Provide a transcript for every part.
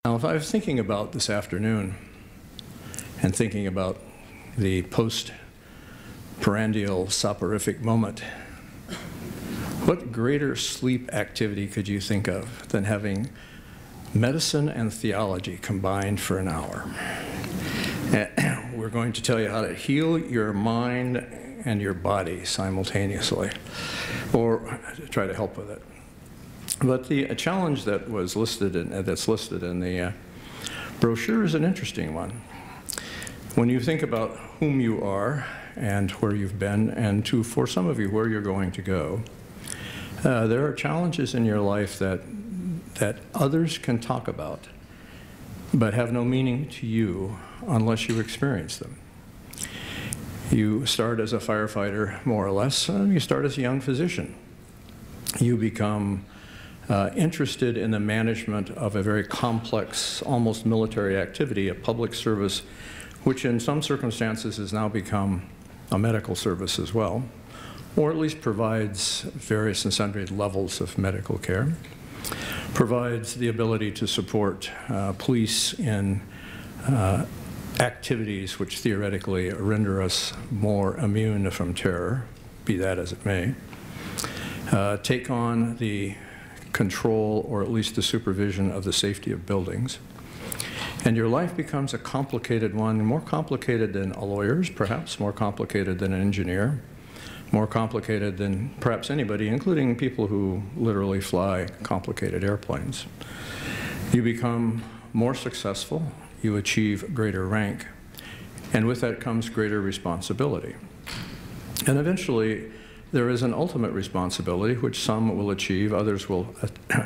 Now, if I was thinking about this afternoon and thinking about the post-prandial soporific moment, what greater sleep activity could you think of than having medicine and theology combined for an hour? We're going to tell you how to heal your mind and your body simultaneously, or try to help with it. But the challenge that was listed that's listed in the brochure is an interesting one. When you think about whom you are and where you've been, and for some of you, where you're going to go, there are challenges in your life that others can talk about, but have no meaning to you unless you experience them. You start as a firefighter, more or less. You start as a young physician. You become interested in the management of a very complex, almost military activity, a public service, which in some circumstances has now become a medical service as well, or at least provides various and sundry levels of medical care, provides the ability to support police in activities which theoretically render us more immune from terror, be that as it may, take on the control or at least the supervision of the safety of buildings. And your life becomes a complicated one, more complicated than a lawyer's, perhaps more complicated than an engineer, more complicated than perhaps anybody, including people who literally fly complicated airplanes. You become more successful, you achieve greater rank, and with that comes greater responsibility. And eventually, there is an ultimate responsibility which some will achieve, others will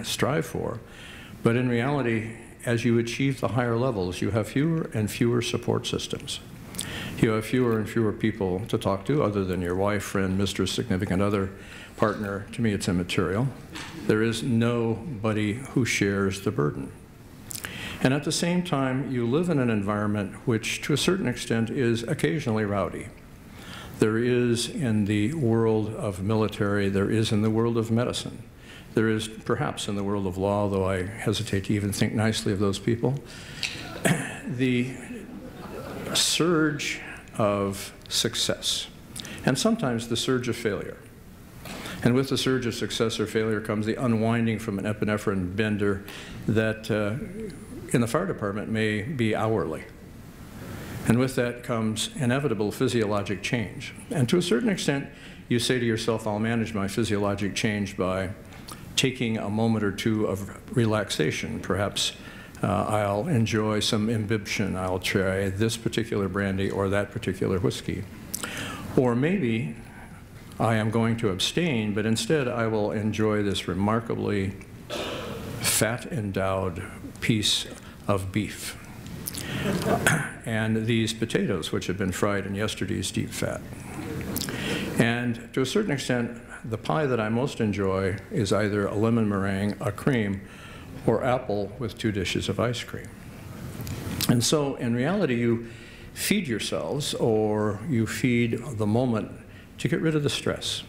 strive for. But in reality, as you achieve the higher levels, you have fewer and fewer support systems. You have fewer and fewer people to talk to other than your wife, friend, mistress, significant other, partner. To me, it's immaterial. There is nobody who shares the burden. And at the same time, you live in an environment which, to a certain extent, is occasionally rowdy. There is in the world of military, there is in the world of medicine, there is perhaps in the world of law, though I hesitate to even think nicely of those people, the surge of success, and sometimes the surge of failure. And with the surge of success or failure comes the unwinding from an epinephrine bender that in the fire department may be hourly. And with that comes inevitable physiologic change. And to a certain extent, you say to yourself, I'll manage my physiologic change by taking a moment or two of relaxation. Perhaps I'll enjoy some imbibition. I'll try this particular brandy or that particular whiskey. Or maybe I am going to abstain, but instead I will enjoy this remarkably fat-endowed piece of beef. And these potatoes, which have been fried in yesterday's deep fat. And to a certain extent, the pie that I most enjoy is either a lemon meringue, a cream, or apple with 2 dishes of ice cream. And so, in reality, you feed yourselves, or you feed the moment to get rid of the stress.